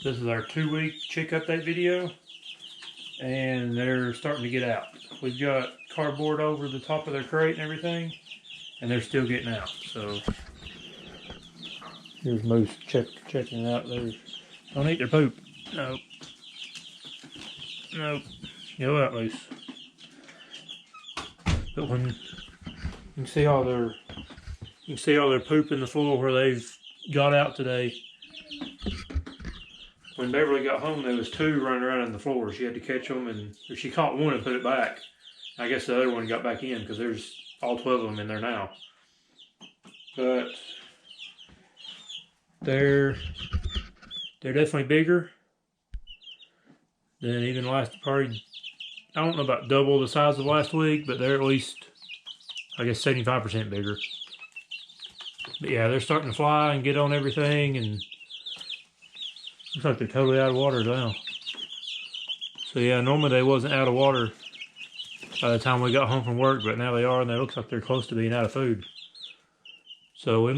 This is our 2-week chick update video, and they're starting to get out. We've got cardboard over the top of their crate and everything, and they're still getting out. So here's Moose checking it out. Don't eat their poop. Nope. Nope. Go out, Moose. But when you can see all their poop in the floor where they've got out today. When Beverly got home, there was 2 running around on the floor. She had to catch them, and she caught one and put it back. I guess the other one got back in because there's all 12 of them in there now. But they're definitely bigger than even last, probably, I don't know about double the size of last week, but they're at least, I guess, 75% bigger. But yeah, they're starting to fly and get on everything, and looks like they're totally out of water now. So yeah, normally they wasn't out of water by the time we got home from work, but now they are, and it looks like they're close to being out of food. So we're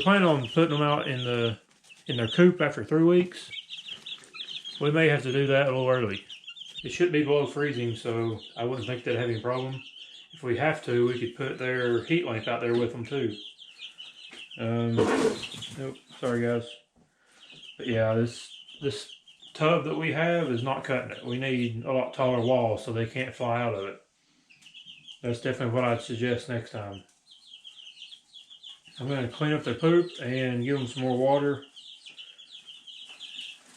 planning on putting them out in their coop after 3 weeks. We may have to do that a little early. It shouldn't be below freezing, so I wouldn't think they'd have any problem. If we have to, we could put their heat lamp out there with them too. Nope, sorry guys. But yeah, this tub that we have is not cutting it. We need a lot taller walls so they can't fly out of it. That's definitely what I'd suggest next time. I'm going to clean up their poop and give them some more water.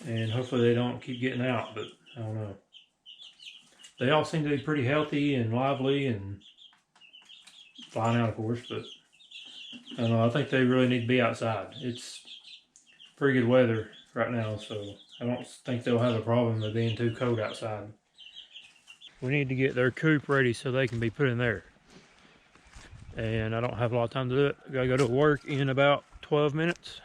And hopefully they don't keep getting out, but I don't know. They all seem to be pretty healthy and lively and flying out, of course, but I don't know. I think they really need to be outside. It's pretty good weather right now, so I don't think they'll have a problem with being too cold outside. We need to get their coop ready so they can be put in there. And I don't have a lot of time to do it. I gotta go to work in about 12 minutes.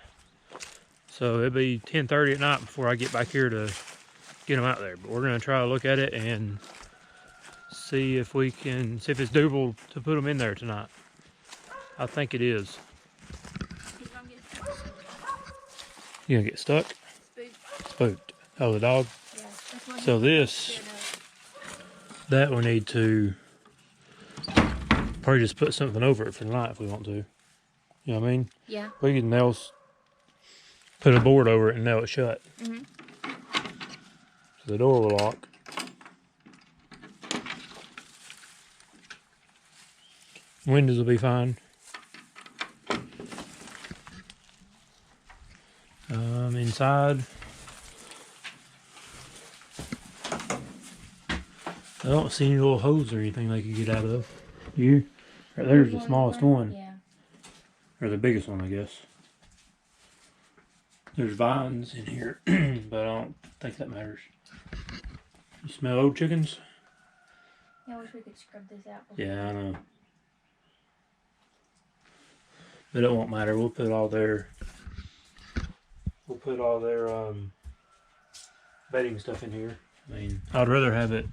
So it'll be 10:30 at night before I get back here to get them out there. But we're gonna try to look at it and see if it's doable to put them in there tonight. I think it is. You gonna get stuck? Spooked. Oh, the dog? Yeah. So that we need to probably just put something over it for the night if we want to. You know what I mean? Yeah. We can put a board over it and nail it shut. Mm-hmm. So the door will lock. Windows will be fine. Inside, I don't see any little holes or anything they could get out of. You? Right there's the smallest one. Yeah. Or the biggest one, I guess. There's vines in here, but I don't think that matters. You smell old chickens? Yeah, I wish we could scrub this out. Yeah, I know. But it won't matter. We'll put all their bedding stuff in here. I mean, I'd rather have it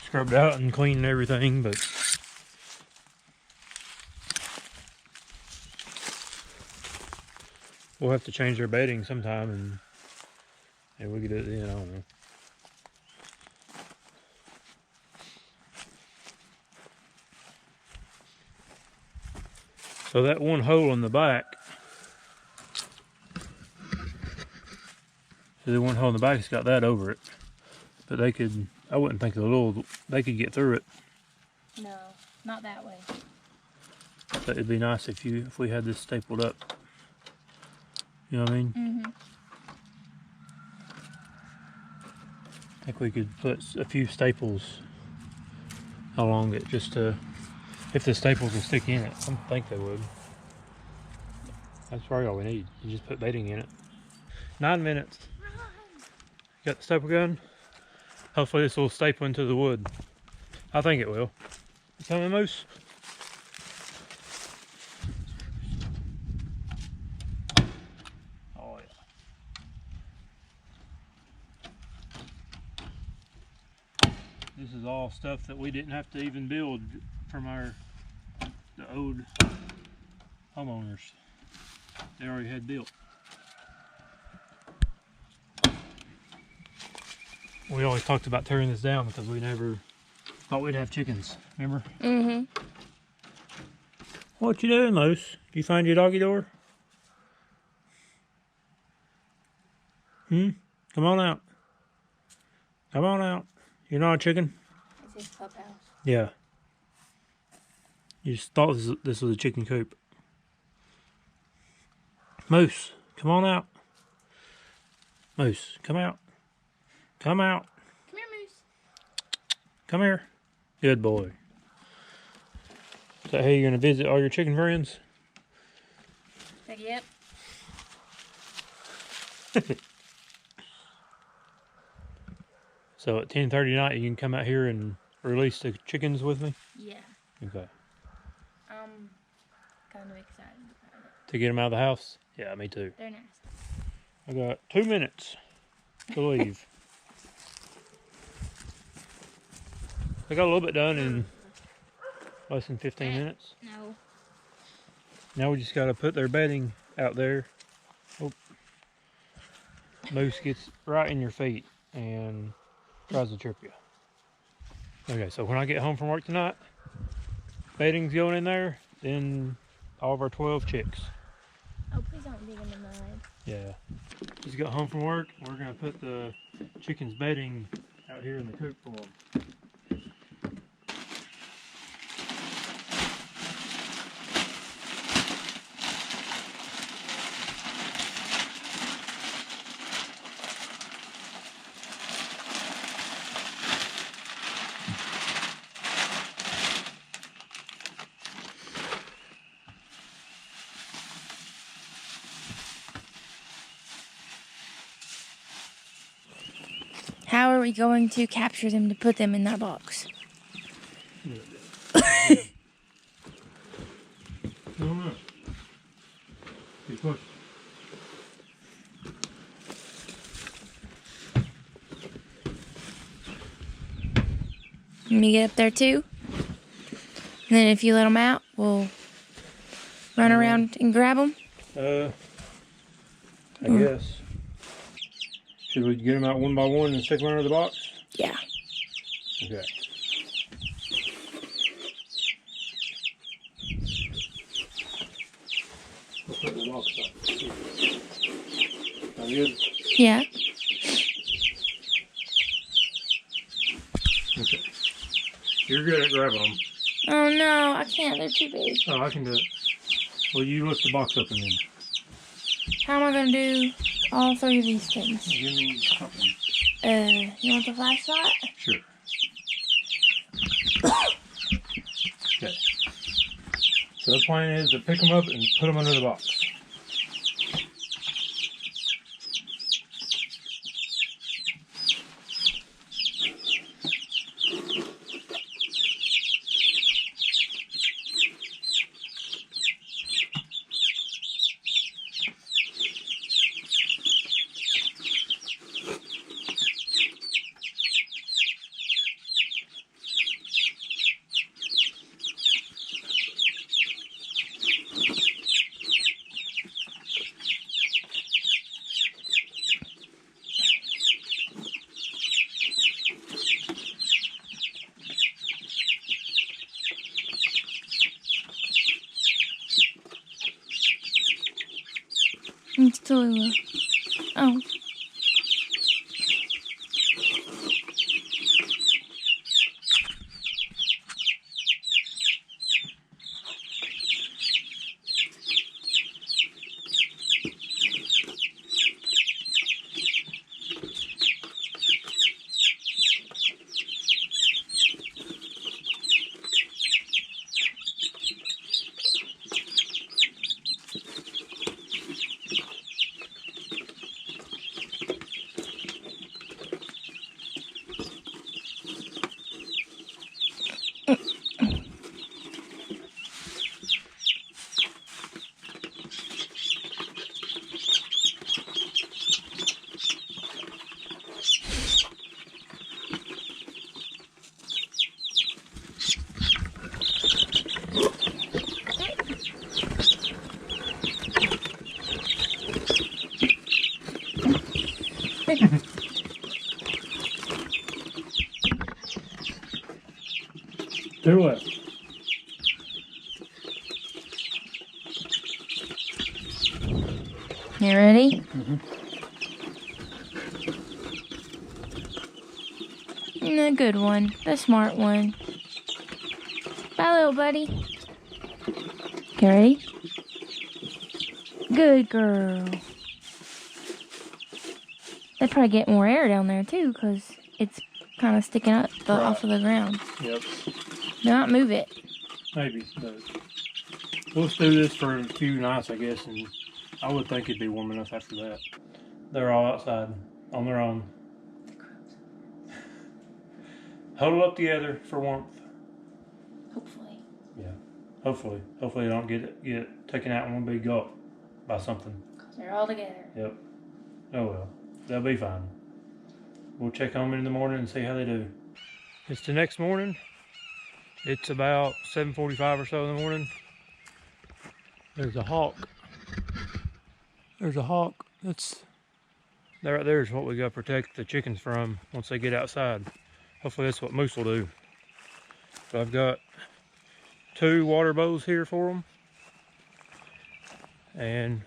scrubbed out and clean and everything, but we'll have to change their bedding sometime, and we could do it then. I don't know. So that one hole in the back, has got that over it. But I wouldn't think they could get through it. No, not that way. But it'd be nice if we had this stapled up. You know what I mean? Mm-hmm. I think we could put a few staples along it just to, if the staples will stick in it. I don't think they would. That's probably all we need. You just put bedding in it. 9 minutes. Got the staple gun? Hopefully this will staple into the wood. I think it will. You coming, Moose? Oh yeah. This is all stuff that we didn't have to even build from the old homeowners. They already had built. We always talked about tearing this down because we never thought we'd have chickens. Remember? Mm-hmm. What you doing, Luce? Did you find your doggy door? Come on out. Come on out. You're not a chicken? It's his clubhouse. Yeah. You just thought this was a chicken coop. Moose, come on out. Moose, come out. Come out. Come here, Moose. Come here. Good boy. Is that how you're going to visit all your chicken friends? Like, yep. So at 10:30 tonight, you can come out here and release the chickens with me? Yeah. Okay. I'm kind of excited about it. To get them out of the house? Yeah, me too. They're nasty. I got 2 minutes to leave. I got a little bit done in less than 15 minutes. No. Now we just got to put their bedding out there. Oh. Moose gets right in your feet and tries to trip you. Okay, so when I get home from work tonight, bedding's going in there, then all of our 12 chicks. Oh, please don't dig in the mud. Yeah. Just got home from work. We're going to put the chickens' bedding out here in the coop for them. How are we going to capture them to put them in our box? I don't know. Good question. Let me get up there too. And then if you let them out, we'll run around and grab them. I guess. Should we get them out one by one and stick them under the box? Yeah. Okay. We'll put the box up. Sound good? Yeah. Okay. You're good at grabbing them. Oh no, I can't. They're too big. Oh, I can do it. Well, you lift the box up and then. How am I going to do all three of these things? Give me something. You want the flashlight? Sure. Okay. So the plan is to pick them up and put them under the box. It's totally. Oh. Two left. You ready? Mm-hmm. The good one. The smart one. Bye, little buddy. Okay, ready? Good girl. They probably get more air down there, too, because it's kind of sticking up off of the ground. Yep. Do not move it. Maybe, but we'll do this for a few nights, I guess, and I would think it'd be warm enough after that. They're all outside on their own. Huddle up together for warmth. Hopefully. Yeah, hopefully. Hopefully they don't get taken out in one big gulp by something. Because they're all together. Yep. Oh well, they'll be fine. We'll check on them in the morning and see how they do. It's the next morning. It's about 7:45 or so in the morning. There's a hawk. There's a hawk. That right there is what we got to protect the chickens from once they get outside. Hopefully that's what moose will do. So I've got 2 water bowls here for them. And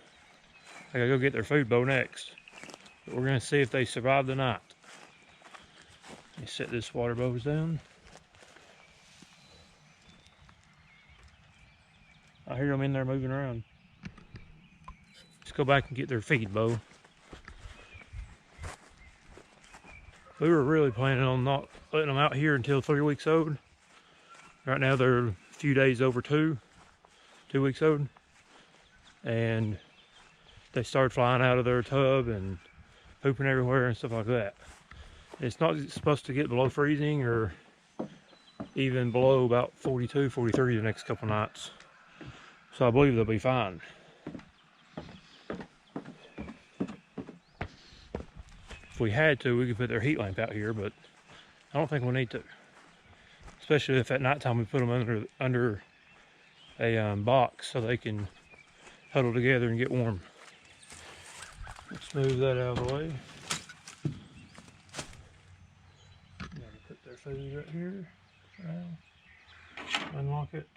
I gotta go get their food bowl next. But we're gonna see if they survive the night. Let me set this water bowls down. I hear them in there moving around. Let's go back and get their feed bowl. We were really planning on not letting them out here until 3 weeks old. Right now they're a few days over 2 weeks old. And they started flying out of their tub and pooping everywhere and stuff like that. It's not supposed to get below freezing or even below about 42, 43 the next couple nights. So I believe they'll be fine. If we had to, we could put their heat lamp out here, but I don't think we'll need to. Especially if at nighttime we put them under a box so they can huddle together and get warm. Let's move that out of the way. Gotta put their food right here. Unlock it.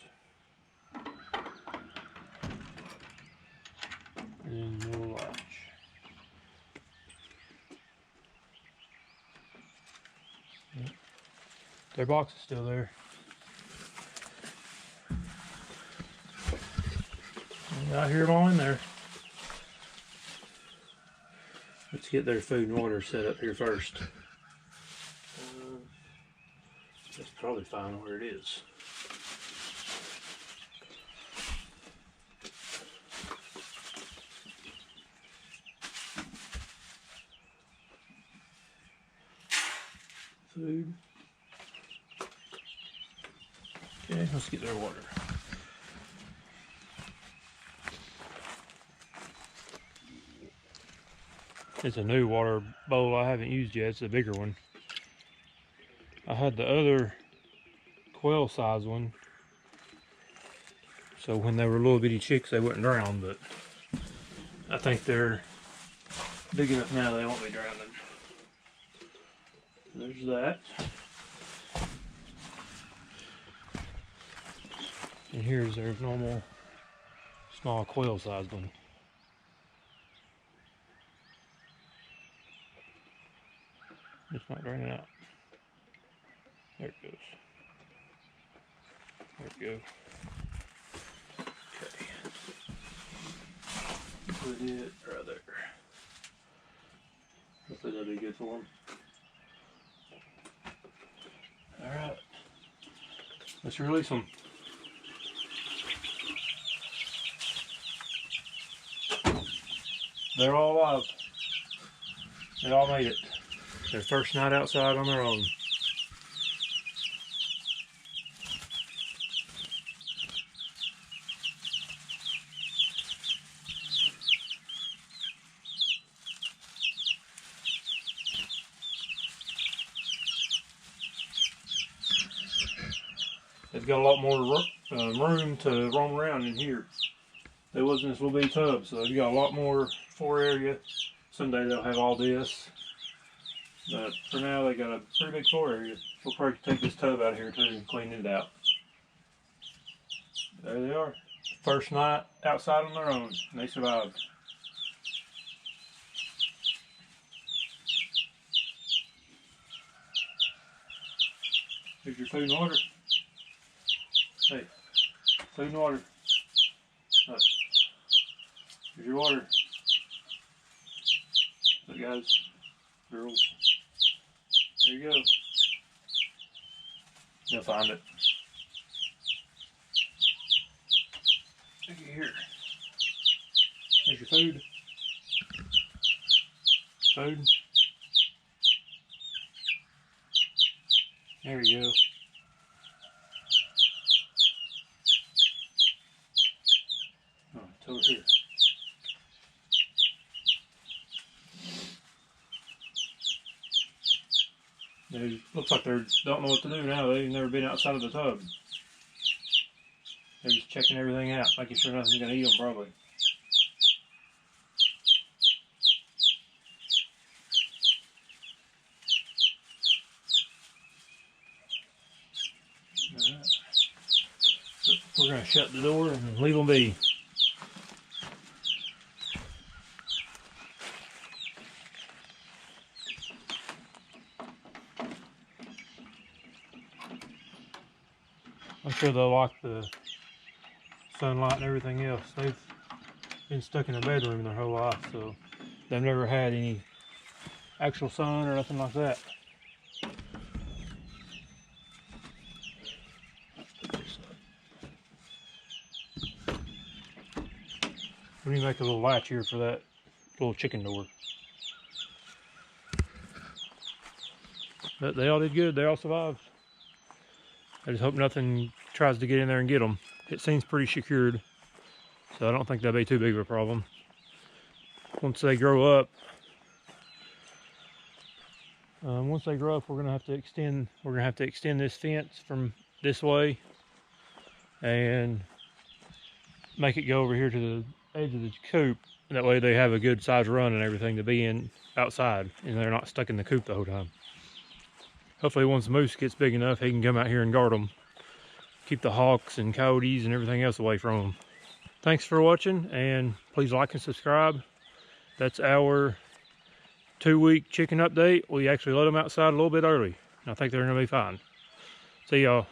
And then we'll latch. Yep. Their box is still there. I hear them all in there. Let's get their food and water set up here first. That's probably fine where it is. Food. Okay, let's get their water. It's a new water bowl I haven't used yet. It's a bigger one. I had the other quail size one, so when they were little bitty chicks they wouldn't drown, but I think they're big enough now they won't be drowning. There's that. And here's their normal small quail sized one. It's not draining out. There it goes. There we go. Okay. Put it right there. Hopefully that'll be good for them. Alright. Let's release them. They're all alive. They all made it. Their first night outside on their own. They've got a lot more room to roam around in here. There wasn't this little bitty tub, so they've got a lot more floor area. Someday they'll have all this. But for now, they got a pretty big floor area. We'll probably take this tub out of here too and clean it out. There they are. First night outside on their own, and they survived. Here's your food and water. Hey, food and water. Look. Here's your water. Look, guys, girls. There you go. They'll find it. Look at here. There's your food. Food. There you go. Oh, it's over here. They looks like they don't know what to do now. They've never been outside of the tub. They're just checking everything out, making sure nothing's going to eat them, probably. Alright. So we're going to shut the door and leave them be. I'm sure they'll like the sunlight and everything else. They've been stuck in a bedroom their whole life, so they've never had any actual sun or nothing like that. We need to make a little latch here for that little chicken door. But they all did good. They all survived. I just hope nothing tries to get in there and get them. It seems pretty secured, so I don't think that'll be too big of a problem. Once they grow up, we're gonna have to extend. We're gonna have to extend this fence from this way and make it go over here to the edge of the coop. That way, they have a good size run and everything to be in outside, and they're not stuck in the coop the whole time. Hopefully once the moose gets big enough, he can come out here and guard them. Keep the hawks and coyotes and everything else away from them. Thanks for watching, and please like and subscribe. That's our 2-week chicken update. We actually let them outside a little bit early. I think they're going to be fine. See y'all.